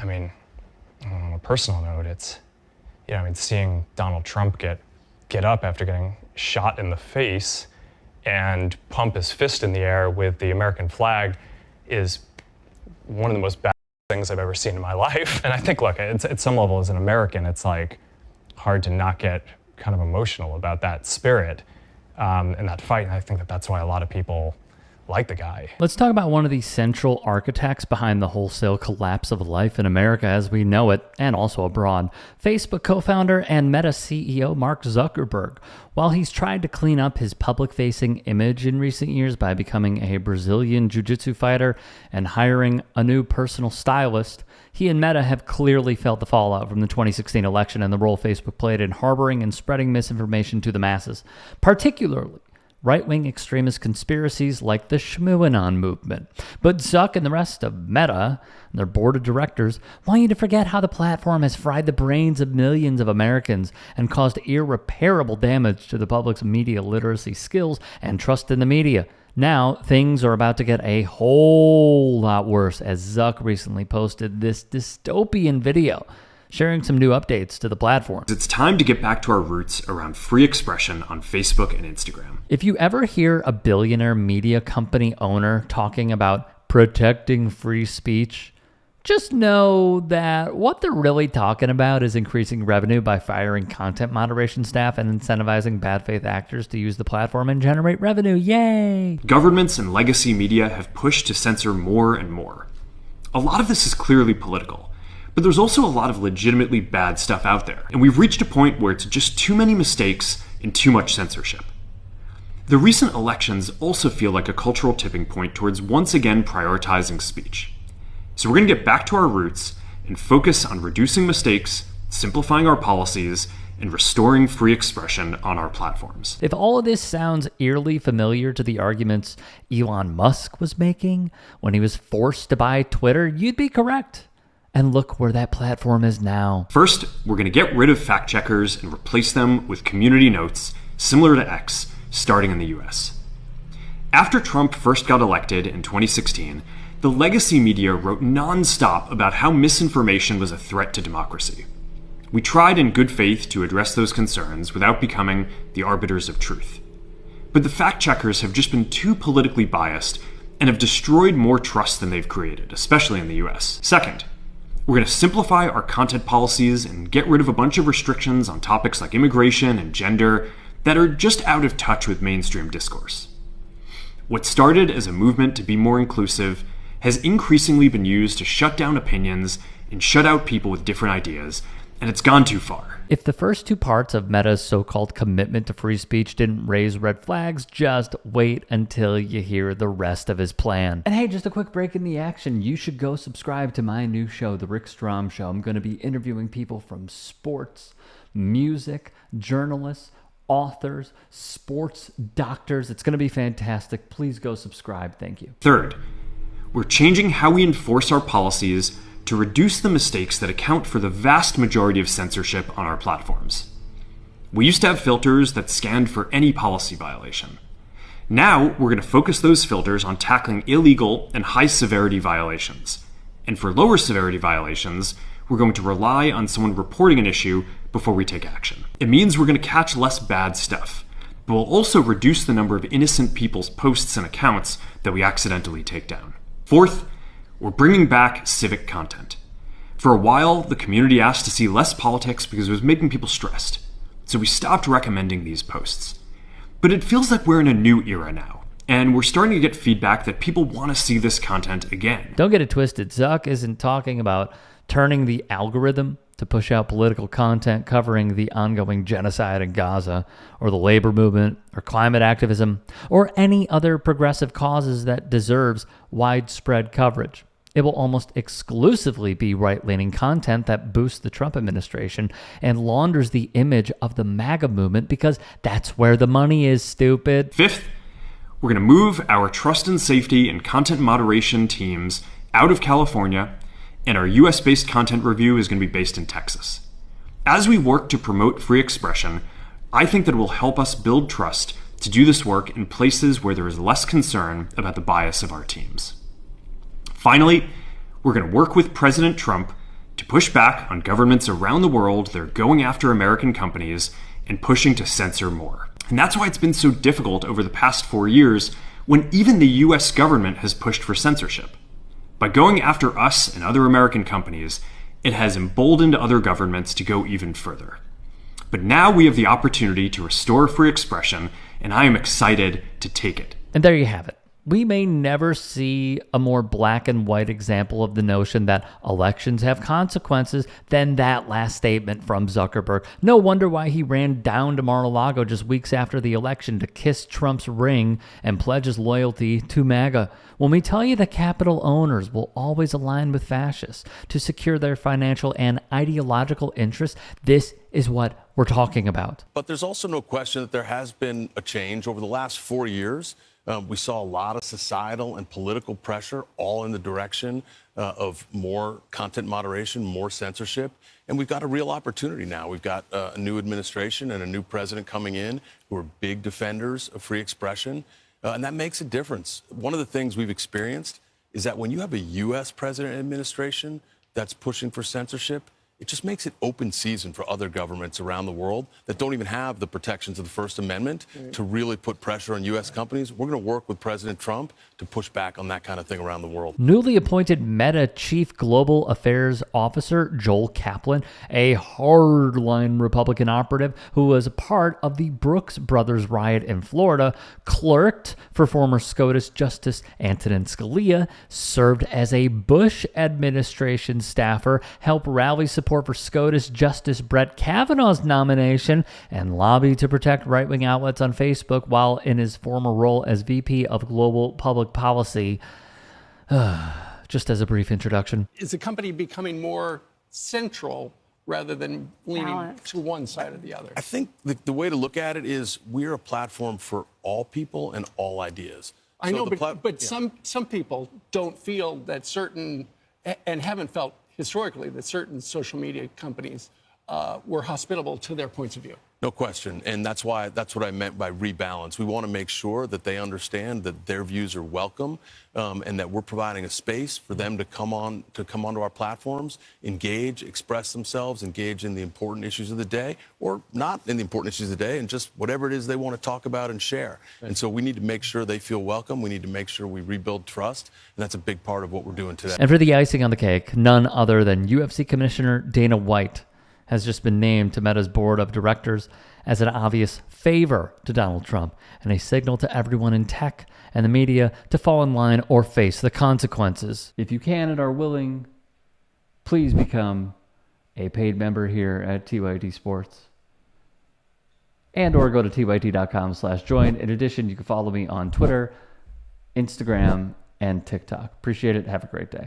mean, on a personal note, it's, seeing Donald Trump get up after getting shot in the face and pump his fist in the air with the American flag is one of the most bad things I've ever seen in my life. And I think, look, at some level as an American, it's like hard to not get kind of emotional about that spirit and that fight. And I think that's why a lot of people like the guy. Let's talk about one of the central architects behind the wholesale collapse of life in America as we know it, and also abroad. Facebook co-founder and Meta CEO Mark Zuckerberg. While he's tried to clean up his public-facing image in recent years by becoming a Brazilian jiu-jitsu fighter and hiring a new personal stylist, he and Meta have clearly felt the fallout from the 2016 election and the role Facebook played in harboring and spreading misinformation to the masses, particularly right-wing extremist conspiracies like the Shmooanon movement. But Zuck and the rest of Meta and their board of directors want you to forget how the platform has fried the brains of millions of Americans and caused irreparable damage to the public's media literacy skills and trust in the media. Now, things are about to get a whole lot worse as Zuck recently posted this dystopian video sharing some new updates to the platform. It's time to get back to our roots around free expression on Facebook and Instagram. If you ever hear a billionaire media company owner talking about protecting free speech, just know that what they're really talking about is increasing revenue by firing content moderation staff and incentivizing bad faith actors to use the platform and generate revenue. Yay! Governments and legacy media have pushed to censor more and more. A lot of this is clearly political. But there's also a lot of legitimately bad stuff out there, and we've reached a point where it's just too many mistakes and too much censorship. The recent elections also feel like a cultural tipping point towards once again prioritizing speech. So we're going to get back to our roots and focus on reducing mistakes, simplifying our policies, and restoring free expression on our platforms. If all of this sounds eerily familiar to the arguments Elon Musk was making when he was forced to buy Twitter, you'd be correct. And look where that platform is now. First, we're going to get rid of fact checkers and replace them with community notes, similar to X, starting in the US. After Trump first got elected in 2016, the legacy media wrote nonstop about how misinformation was a threat to democracy. We tried in good faith to address those concerns without becoming the arbiters of truth. But the fact checkers have just been too politically biased and have destroyed more trust than they've created, especially in the US. Second, we're going to simplify our content policies and get rid of a bunch of restrictions on topics like immigration and gender that are just out of touch with mainstream discourse. What started as a movement to be more inclusive has increasingly been used to shut down opinions and shut out people with different ideas, and it's gone too far. If the first two parts of Meta's so-called commitment to free speech didn't raise red flags, just wait until you hear the rest of his plan. And hey, just a quick break in the action. You should go subscribe to my new show, The Rick Strom Show. I'm going to be interviewing people from sports, music, journalists, authors, sports doctors. It's going to be fantastic. Please go subscribe. Thank you. Third, we're changing how we enforce our policies to reduce the mistakes that account for the vast majority of censorship on our platforms. We used to have filters that scanned for any policy violation. Now, we're going to focus those filters on tackling illegal and high-severity violations. And for lower-severity violations, we're going to rely on someone reporting an issue before we take action. It means we're going to catch less bad stuff, but we'll also reduce the number of innocent people's posts and accounts that we accidentally take down. Fourth, we're bringing back civic content. For a while, the community asked to see less politics because it was making people stressed, so we stopped recommending these posts. But it feels like we're in a new era now, and we're starting to get feedback that people want to see this content again. Don't get it twisted. Zuck isn't talking about turning the algorithm to push out political content covering the ongoing genocide in Gaza, or the labor movement, or climate activism, or any other progressive causes that deserves widespread coverage. It will almost exclusively be right-leaning content that boosts the Trump administration and launders the image of the MAGA movement because that's where the money is, stupid. Fifth, we're going to move our trust and safety and content moderation teams out of California, and our US-based content review is going to be based in Texas. As we work to promote free expression, I think that it will help us build trust to do this work in places where there is less concern about the bias of our teams. Finally, we're going to work with President Trump push back on governments around the world that are going after American companies and pushing to censor more. And that's why it's been so difficult over the past 4 years when even the US government has pushed for censorship. By going after us and other American companies, it has emboldened other governments to go even further. But now we have the opportunity to restore free expression, and I am excited to take it. And there you have it. We may never see a more black and white example of the notion that elections have consequences than that last statement from Zuckerberg. No wonder why he ran down to Mar-a-Lago just weeks after the election to kiss Trump's ring and pledge his loyalty to MAGA. When we tell you that Capitol owners will always align with fascists to secure their financial and ideological interests, this is what we're talking about. But there's also no question that there has been a change over the last 4 years. We saw a lot of societal and political pressure all in the direction of more content moderation, more censorship. And we've got a real opportunity now. We've got a new administration and a new president coming in who are big defenders of free expression. And that makes a difference. One of the things we've experienced is that when you have a U.S. president and administration that's pushing for censorship, it just makes it open season for other governments around the world that don't even have the protections of the First Amendment to really put pressure on U.S. companies. We're going to work with President Trump to push back on that kind of thing around the world. Newly appointed Meta Chief Global Affairs Officer Joel Kaplan, a hardline Republican operative who was a part of the Brooks Brothers riot in Florida, clerked for former SCOTUS Justice Antonin Scalia, served as a Bush administration staffer, helped rally support for SCOTUS Justice Brett Kavanaugh's nomination, and lobbied to protect right-wing outlets on Facebook while in his former role as VP of Global Public Policy. Just as a brief introduction. Is the company becoming more central rather than leaning to one side or the other? I think the way to look at it is we're a platform for all people and all ideas. I know, but some people don't feel that certain, and haven't felt historically, that certain social media companies were hospitable to their points of view. No question. And that's what I meant by rebalance. We want to make sure that they understand that their views are welcome and that we're providing a space for them to come onto our platforms, engage, express themselves, engage in the important issues of the day, or not in the important issues of the day, and just whatever it is they want to talk about and share. Right. And so we need to make sure they feel welcome. We need to make sure we rebuild trust. And that's a big part of what we're doing today. And for the icing on the cake, none other than UFC Commissioner Dana White has just been named to Meta's board of directors as an obvious favor to Donald Trump and a signal to everyone in tech and the media to fall in line or face the consequences. If you can and are willing, please become a paid member here at TYT Sports. And or go to tyt.com/join. In addition, you can follow me on Twitter, Instagram, and TikTok. Appreciate it. Have a great day.